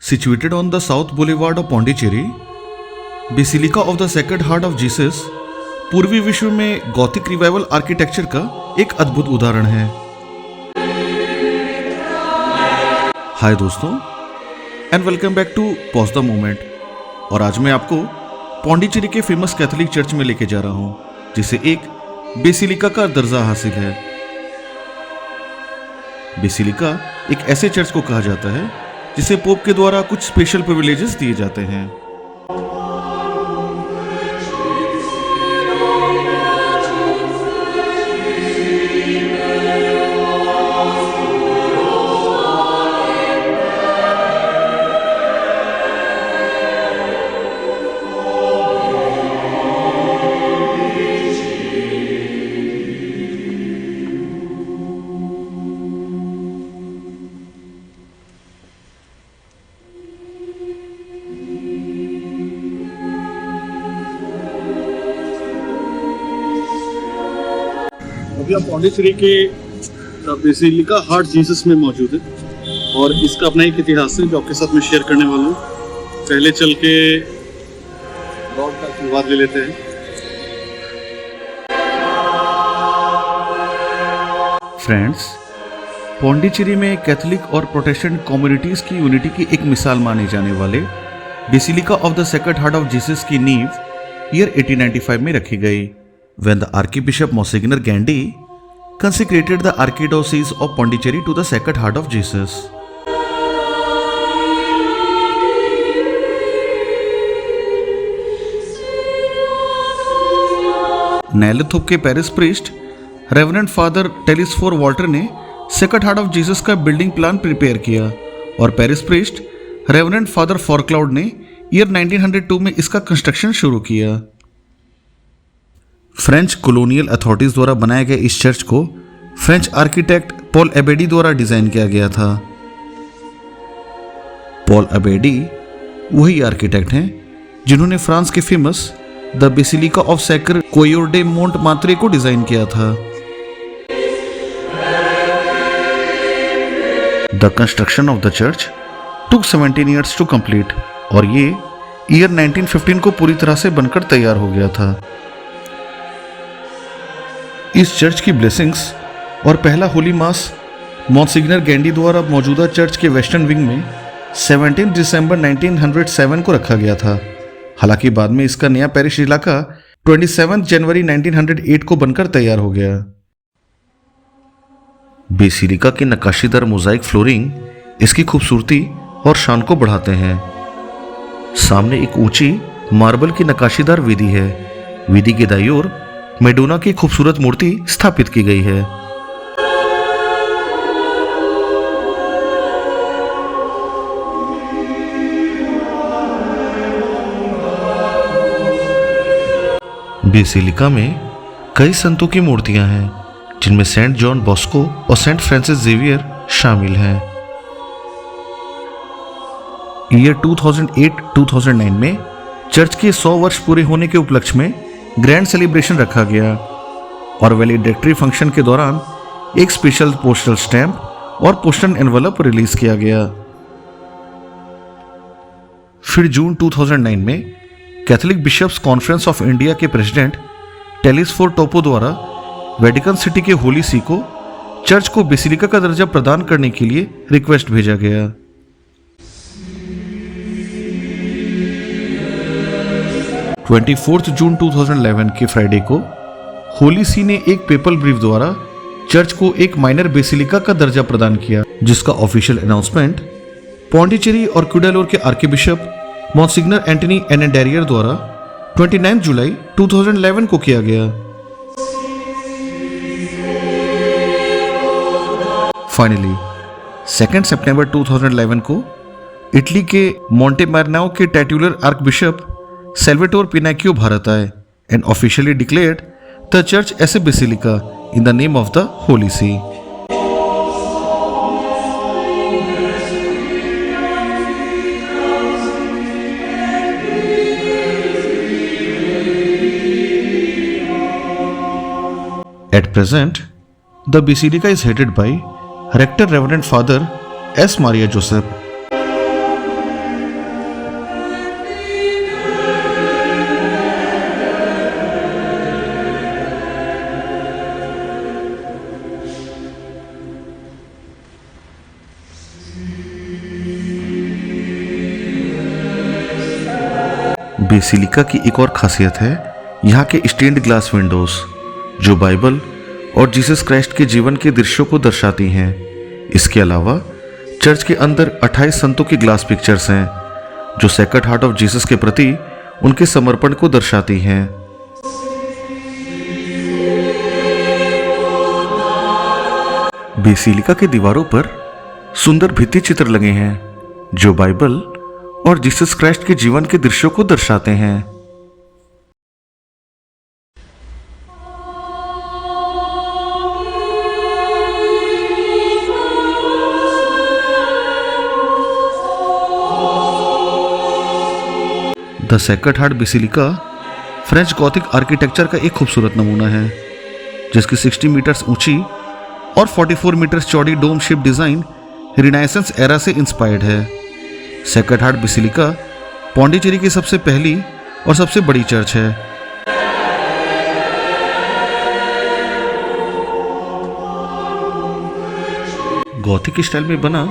Situated on the South Boulevard of Pondicherry, basilica of the sacred heart of Jesus पूर्वी विश्व में Gothic revival architecture का एक अद्भुत उदाहरण है। हाय दोस्तों and welcome back to pause the moment. और आज मैं आपको पौंडीचेरी के फेमस कैथोलिक चर्च में लेके जा रहा हूं, जिसे एक बेसिलिका का दर्जा हासिल है। बेसिलिका एक ऐसे चर्च को कहा जाता है जिसे पोप के द्वारा कुछ स्पेशल प्रिविलेजेस दिए जाते हैं। अभी आप पौंडीचेरी के बेसिलिका हार्ट जीसस में मौजूद है और इसका अपना एक इतिहास है जो आपके साथ मैं शेयर करने वाला हूँ। पहले चल के लॉर्ड का आशीर्वाद ले लेते हैं। फ्रेंड्स, पौंडीचेरी में कैथोलिक और प्रोटेस्टेंट कम्युनिटीज की यूनिटी की एक मिसाल माने जाने वाले basilica of the sacred heart of Jesus की नींव ईयर 1895 में रखी गई, when the Archbishop Monsignor Gandy consecrated the Archdiocese of Pondicherry to the Sacred Heart of Jesus. नैलेथोप के parish priest reverend father Telesphore Walter ने सेक्रेड हार्ट ऑफ जीसस का building plan prepare किया और पेरिस प्रीस्ट रेवरेंड फादर फॉरक्लाउड ने year 1902 में इसका कंस्ट्रक्शन शुरू किया। फ्रेंच कॉलोनियल अथॉरिटीज द्वारा बनाए गए इस चर्च को फ्रेंच आर्किटेक्ट पॉल एबेडी द्वारा डिजाइन किया गया था। पॉल एबेडी वही आर्किटेक्ट हैं जिन्होंने फ्रांस के famous the basilica of sacre coeur de Montmartre को डिजाइन किया था। The construction of the church took 17 years to complete और ये ईयर 1915 को पूरी तरह से बनकर तैयार हो गया था। इस चर्च की ब्लेसिंग्स और पहला होली मास मॉन्सिग्नर गैंडी द्वारा मौजूदा चर्च के वेस्टर्न विंग में 17 दिसंबर 1907 को रखा गया था। हालांकि बाद में इसका नया पेरिश इलाका 27 जनवरी 1908 को बनकर तैयार हो गया। बेसिलिका की नक्काशीदार मोजाइक फ्लोरिंग इसकी खूबसूरती और शान को बढ़ाते हैं। सामने एक ऊंची मार्बल की नक्काशीदार वेदी है। वेदी के दाईं ओर मेडोना की खूबसूरत मूर्ति स्थापित की गई है। बेसिलिका में कई संतों की मूर्तियां हैं, जिनमें सेंट जॉन बॉस्को और सेंट फ्रांसिस जेवियर शामिल हैं। ईयर 2008-2009 में चर्च के 100 वर्ष पूरे होने के उपलक्ष्य में ग्रैंड सेलिब्रेशन रखा गया और वैलिडेटरी फंक्शन के दौरान एक स्पेशल पोस्टल स्टैम्प और पोस्टल एनवलप रिलीज किया गया। फिर जून 2009 में Catholic bishops conference of India के प्रेसिडेंट टेलिसफोर टोपो द्वारा वेटिकन सिटी के होली सी को चर्च को बेसिलिका का दर्जा प्रदान करने के लिए रिक्वेस्ट भेजा गया। 24 जून 2011 के फ्राइडे को होली सी ने एक पेपल ब्रीफ द्वारा चर्च को एक माइनर बेसिलिका का दर्जा प्रदान किया, जिसका ऑफिशियल अनाउंसमेंट पौंडीचेरी और क्यूडालोर के आर्किबिशप मॉन्सिग्नर एंटनी एनेडेरियर द्वारा 29 जुलाई 2011 को किया गया। फाइनली 2 सितंबर 2011 को इटली के मोंटेमार्नाओ के titular archbishop Salvatore Pinacchio Bharat आए and officially declared the church as a basilica in the name of the Holy See. At present, the basilica is headed by Rector Reverend Father S. Maria Joseph. Basilica की एक और खासियत है यहाँ के stand glass Windows, जो Bible और Jesus Christ के जीवन के दृश्यों को दर्शाती हैं। इसके अलावा चर्च के अंदर 28 संतों की ग्लास पिक्चर्स हैं, जो सेक्रेड हार्ट ऑफ जीसस के प्रति उनके समर्पण को दर्शाती हैं। बेसिलिका के दीवारों पर सुंदर भित्ति चित्र लगे हैं, जो बाइबल और जीसस क्राइस्ट के जीवन के दृश्यों को दर्शाते हैं। The sacred heart basilica French Gothic architecture का एक खूबसूरत नमूना है, जिसकी 60 मीटर्स ऊंची और 44 मीटर्स चौड़ी dome shape design renaissance era से इंस्पायर्ड है। सेक्रेड हार्ट बेसिलिका पौंडीचेरी की सबसे पहली और सबसे बड़ी चर्च है। गॉथिक स्टाइल में बना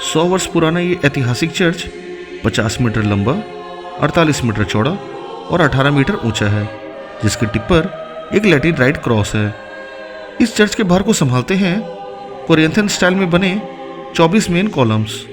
100 वर्ष पुराना ये ऐतिहासिक चर्च 50 मीटर लंबा, 48 मीटर चौड़ा और 18 मीटर ऊंचा है, जिसके टिप पर एक लैटिन राइट क्रॉस है। इस चर्च के बाहर को संभालते हैं कोरिंथियन स्टाइल में बने 24 मेन कॉलम्स।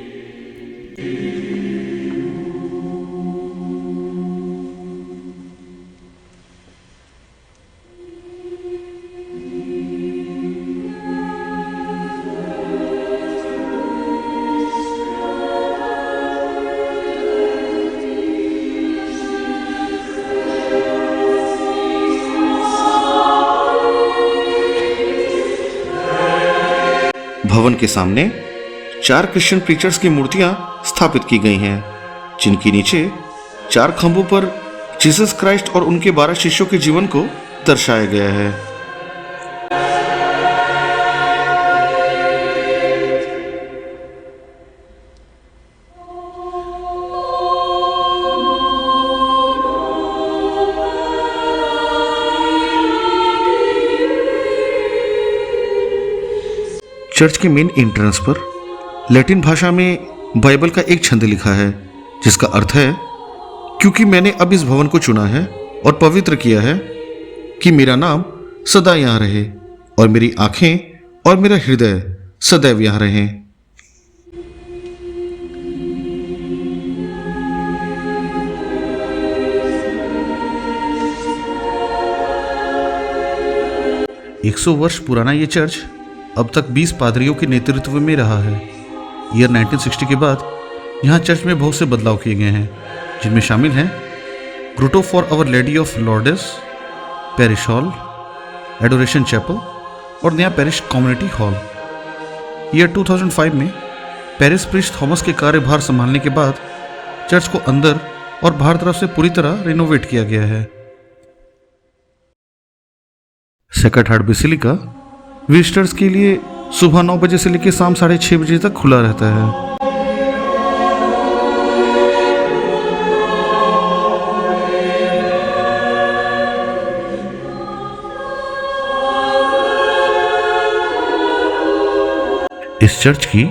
भवन के सामने 4 क्रिश्चियन प्रीचर्स की मूर्तियां स्थापित की गई हैं, जिनके नीचे 4 खंभों पर जीसस क्राइस्ट और उनके 12 शिष्यों के जीवन को दर्शाया गया है। चर्च के मेन एंट्रेंस पर लैटिन भाषा में बाइबल का एक छंद लिखा है, जिसका अर्थ है, क्योंकि मैंने अब इस भवन को चुना है और पवित्र किया है कि मेरा नाम सदा यहाँ रहे और मेरी आंखें और मेरा हृदय सदैव यहाँ रहें। एक 100 वर्ष पुराना ये चर्च अब तक 20 पादरियों के नेतृत्व में रहा है। ईयर 1960 के बाद यहाँ चर्च में बहुत से बदलाव किए गए हैं, जिनमें शामिल हैं grotto for our lady of Lourdes, parish hall, adoration chapel और नया पैरिश कम्युनिटी हॉल। ईयर 2005 में पेरिस प्रीस्ट थॉमस के कार्यभार संभालने के बाद चर्च को अंदर और बाहर तरफ से पूरी तरह रिनोवेट किया गया है। सेक्रेड हार्ट बेसिलिका विजिटर्स के लिए सुबह 9 बजे से लेकर शाम 6:30 बजे तक खुला रहता है। इस चर्च की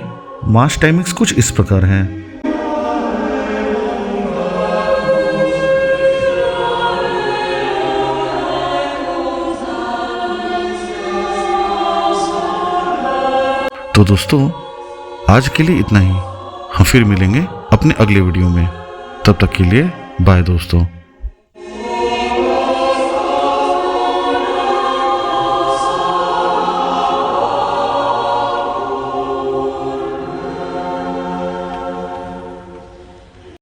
मास टाइमिंग्स कुछ इस प्रकार हैं। तो दोस्तों, आज के लिए इतना ही। हम फिर मिलेंगे अपने अगले वीडियो में। तब तक के लिए बाय दोस्तों।